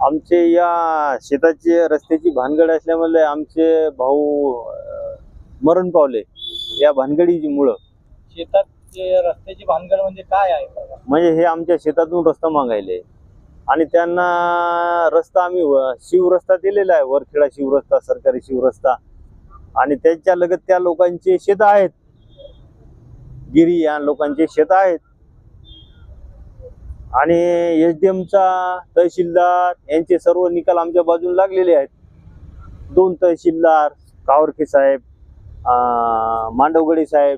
आमचे या शेताची रस्त्याची भानगड असल्यामुळे आमचे भाऊ मरण पावले या भानगडीमुळं. शेतात रस्त्याची भानगड म्हणजे काय आहे बघा? म्हणजे हे आमच्या शेतातून रस्ता मागायले आणि त्यांना रस्ता आम्ही शिवरस्ता दिलेला आहे, वरखेडा शिवरस्ता, सरकारी शिवरस्ता. आणि त्यांच्या लगत त्या लोकांचे शेत आहेत, गिरी या लोकांचे शेत आहेत. आणि SDMचा, तहसीलदार यांचे सर्व निकाल आमच्या बाजूने लागलेले आहेत. 2 तहसीलदार, कावरखे साहेब, मांडवगडे साहेब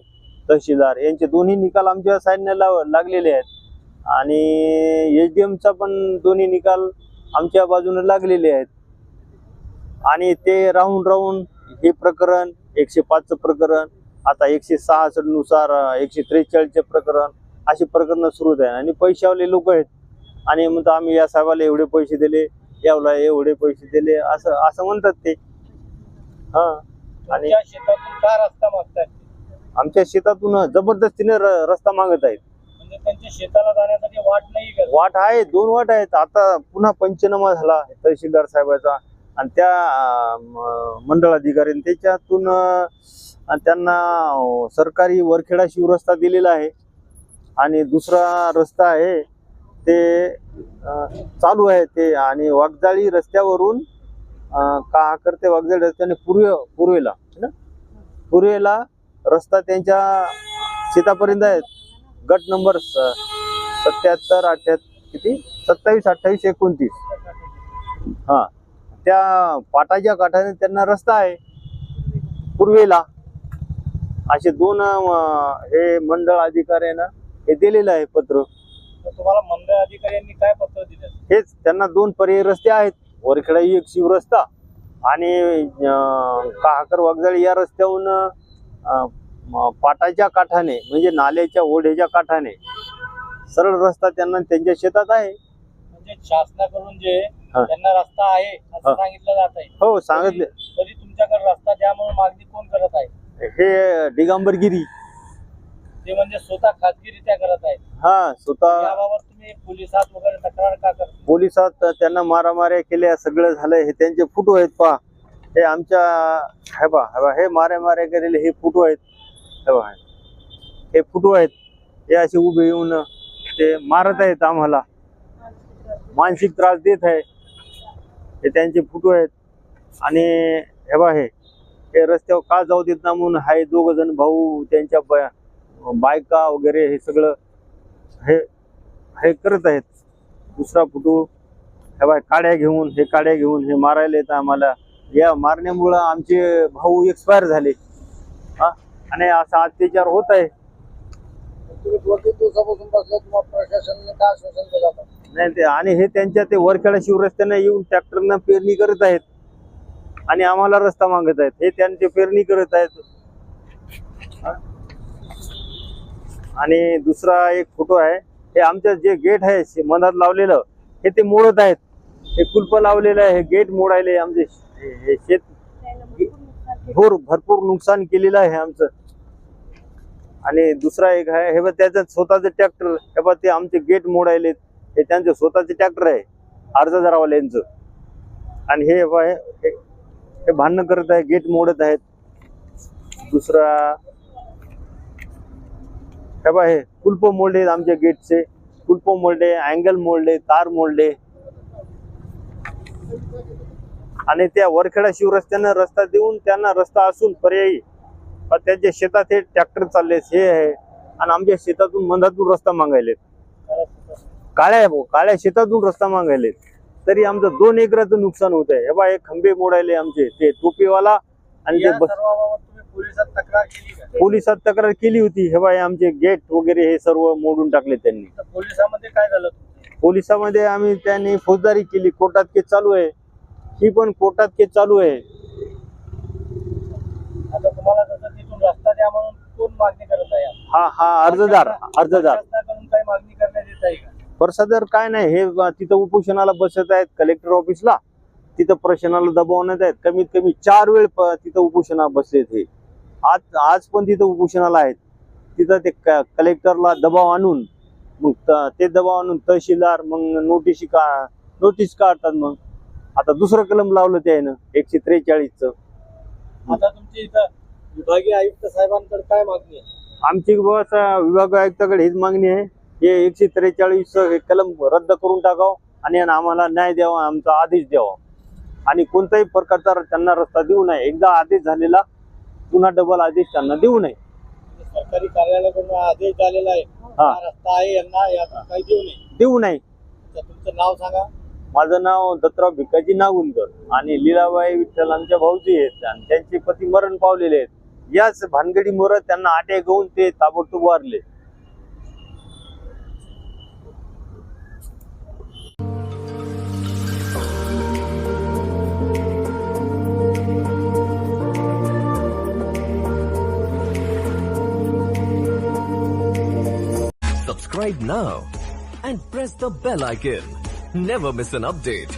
तहसीलदार यांचे दोन्ही निकाल आमच्या साईडने लागलेले आहेत. आणि SDMचा पण दोन्ही निकाल आमच्या बाजूने लागलेले आहेत. आणि ते राहून राहून हे प्रकरण 105चं प्रकरण, आता 166 नुसार 143चे प्रकरण, अशी प्रकरण सुरू आहे. आणि पैशावाले लोक आहेत आणि म्हणतात आम्ही या साहेबाला एवढे पैसे दिले, यावला एवढे पैसे दिले, असं म्हणतात ते. आणि शेतातून का रस्ता मागताय? आमच्या शेतातून जबरदस्तीने रस्ता मागत आहेत. म्हणजे त्यांच्या शेताला जाण्यासाठी वाट नाही का? वाट आहे, 2 वाट आहेत. आता पुन्हा पंचनामा झाला तहसीलदार साहेबाचा आणि त्या मंडळाधिकारी, त्याच्यातून त्यांना सरकारी वरखेडा शिवरस्ता दिलेला आहे. आणि दुसरा रस्ता आहे ते चालू आहे ते. आणि वाघजाळी रस्त्यावरून का करते वाघजाळी रस्त्याने पूर्वेला रस्ता त्यांच्या शेतापर्यंत आहे. गट नंबर 77, 28 किती 27, 28, 29. त्या पाटाच्या काठाने त्यांना रस्ता आहे पूर्वेला. असे 2 हे मंडळ अधिकाऱ्यांना हे दिलेलं आहे पत्र. तुम्हाला मंडळ अधिकाऱ्यांनी काय पत्र दिलं? हेच त्यांना 2 पर्यायी रस्ते आहेत, वरखेडा एक शिवरस्ता आणि काहाकर वाघजाळी या रस्त्याहून पाटाच्या काठाने म्हणजे नाल्याच्या ओढ्याच्या काठाने सरळ रस्ता त्यांना त्यांच्या शेतात आहे. म्हणजे शासनाकडून जे त्यांना रस्ता आहे असं सांगितलं जात आहे? हो, सांगितले. तरी तुमच्याकडे रस्ता द्या म्हणून मागणी कोण करत आहे? हे दिगंबरगिरी ते म्हणजे स्वतः खाजगीरित्या करत आहेत. स्वतः. याबाबत तुम्ही पोलिसात वगैरे तक्रार का करता? पोलिसात त्यांना मारामाऱ्या केल्या, सगळं झालंय. हे त्यांचे फोटो आहेत पहा. हे आमच्या हे माऱ्या केलेले हे फोटो आहेत. हे फोटो आहेत. हे असे उभे येऊन ते मारत आहेत, आम्हाला मानसिक त्रास देत आहे. हे त्यांचे फोटो आहेत. आणि हे रस्त्यावर का जाऊ देत ना म्हणून हाय 2 जण भाऊ, त्यांच्या बायका वगैरे हे सगळं हे करत आहेत. दुसरा फोटो काड्या घेऊन हे मारायला येतं आम्हाला. या मारण्यामुळं आमचे भाऊ एक्सपायर झाले. आणि असा अत्याचार होत आहे. तुम्ही 2-3 दिवसापासून बसला, तुम्हाला प्रशासनाने काय आश्वासन दिलं? नाही ते. आणि हे त्यांच्या ते वरखेडा शिवरस्त्याने येऊन ट्रॅक्टरनं पेरणी करत आहेत आणि आम्हाला रस्ता मागत आहेत. हे त्यांचे पेरणी करत आहेत. आणि दुसरा एक फोटो आहे, हे आमचं जे गेट आहे मधात लावलेलं हे ते मोडत आहेत. हे कुलप लावलेलं आहे, हे गेट मोडायले. आमचे हे शेत भरपूर नुकसान केलेलं आहे आमचं. आणि दुसरा एक आहे, हे त्याचं स्वतःचं ट्रॅक्टर, हे ते आमचे गेट मोडायले. हे त्यांचे स्वतःचे ट्रॅक्टर आहे अर्जदारावाल्यांचं. आणि हे भांडणं करत आहे, गेट मोडत आहेत. दुसरा हे कुलप मोडले आमच्या गेटचे, कुलप मोडले, अँगल मोडले, तार मोडले. आणि त्या वरखेडा शिवरस्त्यानं रस्ता देऊन त्यांना रस्ता असून पर्यायी त्यांच्या शेतात हे ट्रॅक्टर चालले हे आहे. आणि आमच्या शेतातून मधातून रस्ता मागायलेत, काळ्या शेतातून रस्ता मागायलेत. तरी आमचं 2 एकराचं नुकसान होत आहे. हे खंबे मोडायले आमचे, ते टोपीवाला. आणि ते पोलिसात तक्रार केली होती. आमचे गेट वगैरे हे सर्व मोडून टाकले त्यांनी. पोलिसांमध्ये काय झालं? पोलिसांमध्ये त्यांनी फौजदारी केली. कोर्टात केस चालू आहे. ही पण कोर्टात केस चालू आहे. आता तुम्हाला जसं तिथून रस्ता द्या म्हणून कोण मागणी करत आहे? अर्जदार काय मागणी करण्यात येत आहे का? प्रसादर काय नाही, हे तिथं उपोषणाला बसत आहेत कलेक्टर ऑफिसला. तिथं प्रशासनाला दबावण्यात आहेत. कमीत कमी 4 वेळ तिथं उपोषणाला बसलेत. हे आज पण तिथं उपोषणाला आहेत. तिथं ते कलेक्टरला दबाव आणून, मग ते दबाव आणून तहसीलदार मग नोटीस नोटीस काढतात. मग आता दुसरं कलम लावलं त्यानं 143चं. आता तुमची इथं विभागीय आयुक्त साहेबांकडे काय मागणी आहे? आमची बस विभाग आयुक्ताकडे हीच मागणी आहे, हे 143 हे कलम रद्द करून टाकावं आणि आम्हाला न्याय द्यावा, आमचा आदेश द्यावा आणि कोणत्याही प्रकारचा त्यांना रस्ता देऊ नये. एकदा आदेश झालेला पुन्हा डबल आदेश त्यांना देऊ नये. सरकारी कार्यालयाकडून आदेश झालेला आहे, हा. हा रस्ता आहे, यांना यातून काही देऊ नये. तर तुमचं नाव सांगा. माझं नाव दत्तराव भिकाजी नागुलकर आणि लीलाबाई विठ्ठल आमच्या भाऊजी आहेत आणि त्यांचे पती मरण पावलेले आहेत. याच भानगडीमुळे त्यांना अटॅक होऊन ते ताबडतोब वारले. Subscribe now and press the bell icon. Never miss an update.